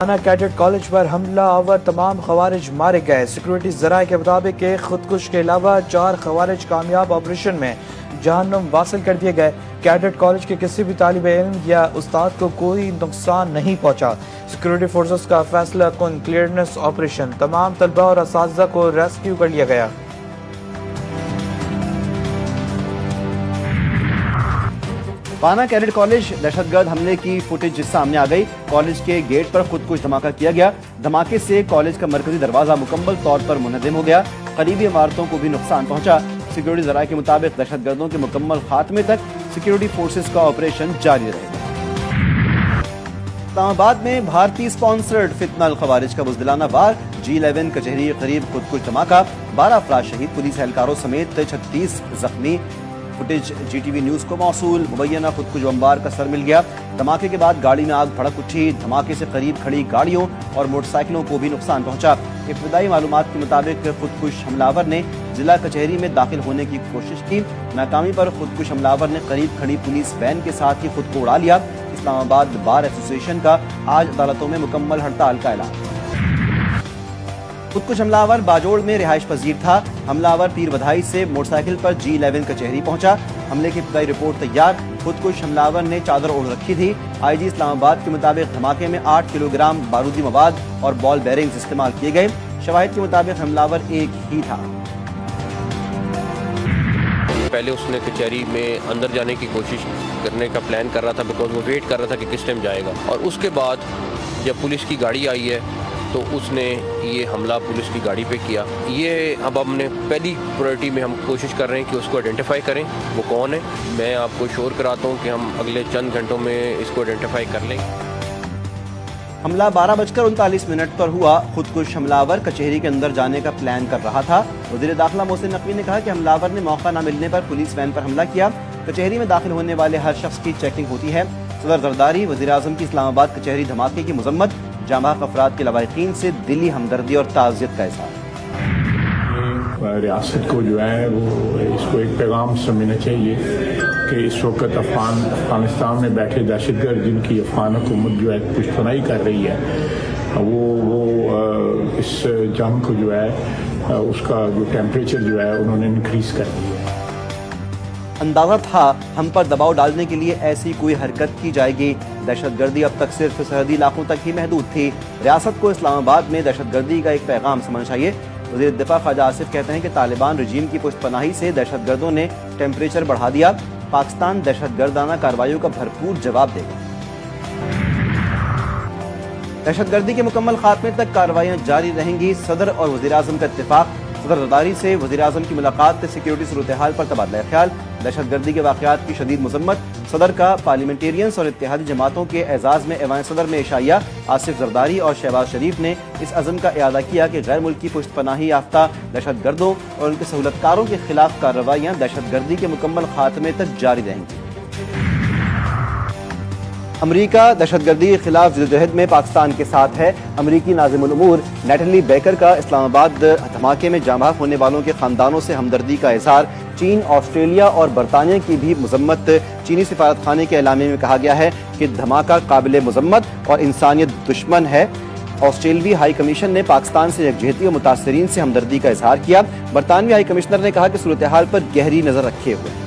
Cadet college पर हमला our तमाम खवारिज मारे गए। सिक्योरिटी जराये के मुताबिक खुदकुश के अलावा 4 खवारिज कामयाब ऑपरेशन में जहन्नुम वासिल कर दिए गए। कैडेट कॉलेज के किसी भी तालिब इल्म या उस्ताद को कोई नुकसान नहीं पहुंचा। सिक्योरिटी फोर्सेस का फैसला कुन क्लियरनेस ऑपरेशन, तमाम तलबा और असातिज़ा को रेस्क्यू कर लिया गया। पाना कैडेट कॉलेज दहशतगर्द हमले की फुटेज सामने आ गई। कॉलेज के गेट पर खुदकुश धमाका किया गया। धमाके से कॉलेज का मरकजी दरवाजा मुकम्मल तौर पर मुनहदम हो गया। करीबी इमारतों को भी नुकसान पहुंचा। सिक्योरिटी जराये के मुताबिक दहशतगर्दों के मुकम्मल खात्मे तक सिक्योरिटी फोर्सेस का ऑपरेशन जारी रहेगा। इस्लामाबाद में भारतीय स्पॉन्सर्ड फितनल खवारिज का बुज़दिलाना वार, G11 कचहरी के करीब खुदकुश धमाका, 12 अफराद शहीद, पुलिस एहलकारों समेत 36 जख्मी। फुटेज GTV न्यूज को मौसूल। मुबैना खुदकुश बमबार का सर मिल गया। धमाके के बाद गाड़ी में आग भड़क उठी। धमाके से करीब खड़ी गाड़ियों और मोटरसाइकिलों को भी नुकसान पहुंचा। इब्तदाई मालूमात के मुताबिक खुदकुश हमलावर ने जिला कचहरी में दाखिल होने की कोशिश की। नाकामी पर खुदकुश हमलावर ने करीब खड़ी पुलिस वैन के साथ ही खुद को उड़ा लिया। इस्लामाबाद बार एसोसिएशन का आज अदालतों में मुकम्मल हड़ताल का ऐलान। खुदकुश हमलावर बाजोड़ में रिहाइश पजीर था। हमलावर पीर बधाई से मोटरसाइकिल पर G11 कचहरी पहुंचा। हमले की इब्तदाई रिपोर्ट तैयार। खुदकुश हमलावर ने चादर ओढ़ रखी थी। IG इस्लामाबाद के मुताबिक धमाके में 8 किलोग्राम बारूदी मवाद और बॉल बेरिंग्स इस्तेमाल किए गए। शवाहिद के मुताबिक हमलावर एक ही था। पहले उसने कचहरी में अंदर जाने की कोशिश करने का प्लान कर रहा था, बिकॉज वो वेट कर रहा था कि किस टाइम जाएगा। और उसके बाद जब पुलिस की गाड़ी आई है तो उसने ये हमला पुलिस की गाड़ी पे किया। ये अब हमने पहली प्रायोरिटी में हम कोशिश कर रहे हैं कि उसको आइडेंटिफाई करें वो कौन है। मैं आपको श्योर कराता हूँ कि हम अगले चंद घंटों में इसको आइडेंटिफाई कर लेंगे। हमला 12:39 पर हुआ। खुदकुश हमलावर कचहरी के अंदर जाने का प्लान कर रहा था। वज़ीर दाखिला मोहसिन नकवी ने कहा कि हमलावर ने मौका न मिलने पर पुलिस वैन पर हमला किया। कचहरी में दाखिल होने वाले हर शख्स की चेकिंग होती है। सदर जरदारी वज़ीर आज़म की इस्लामाबाद कचहरी धमाके की मजम्मत, जांबाज़ अफराद के लवाहिकीन से दिली हमदर्दी और ताज़ियत का इज़हार। रियासत को जो है वो इसको एक पैगाम समझना चाहिए कि इस वक्त अफगानिस्तान में बैठे दहशतगर्द जिनकी अफगान हुकूमत जो है पुश्तनाई कर रही है, वो इस जंग को जो है उसका जो टेम्परेचर जो है उन्होंने इंक्रीज कर दिया है। अंदाजा था हम पर दबाव डालने के लिए ऐसी कोई हरकत की जाएगी। दहशतगर्दी अब तक सिर्फ सरहदी इलाकों तक ही महदूद थी। रियासत को इस्लामाबाद में दहशतगर्दी का एक पैगाम समझना चाहिए। वज़ीर दिफा ख्वाजा आसिफ कहते हैं कि तालिबान रजीम की पुष्टपनाही से दहशतगर्दों ने टेम्परेचर बढ़ा दिया। पाकिस्तान दहशतगर्दाना कार्रवाइयों का भरपूर जवाब देगा। दहशतगर्दी के मुकम्मल खात्मे तक कार्रवाइयाँ जारी रहेंगी। सदर और वज़ीर आज़म का इत्तेफाक। सदर जरदारी से वज़ीर आज़म की मुलाकात, सिक्योरिटी सूरत हाल पर तबादला ख्याल, दहशतगर्दी के वाक़यात की शदीद मजम्मत। सदर का पार्लियामेंटेरियंस और इत्तेहादी जमातों के एजाज़ में ऐवान सदर में इशाइया। आसिफ जरदारी और शहबाज शरीफ ने इस अज़म का इयादा किया कि गैर मुल्की पुश्तपनाही याफ्ता दहशतगर्दों और उनके सहूलतकारों के खिलाफ कार्रवाइयाँ दहशतगर्दी के मुकम्मल खात्मे तक जारी रहेंगी। अमरीका दहशतगर्दी के खिलाफ जद्दोजहद में पाकिस्तान के साथ है। अमरीकी नाज़िमुल उमूर नेटली बेकर का इस्लामाबाद धमाके में जांबाज़ होने वालों के खानदानों से हमदर्दी का इज़हार। चीन, ऑस्ट्रेलिया और बरतानिया की भी मजम्मत। चीनी सिफारत खाने के एलामे में कहा गया है कि धमाका काबिल मजम्मत और इंसानियत दुश्मन है। ऑस्ट्रेलवी हाई कमीशन ने पाकिस्तान से यकजहती और मुतासरीन से हमदर्दी का इज़हार किया। बरतानवी हाई कमिश्नर ने कहा कि सूरत हाल पर गहरी नज़र रखे हुए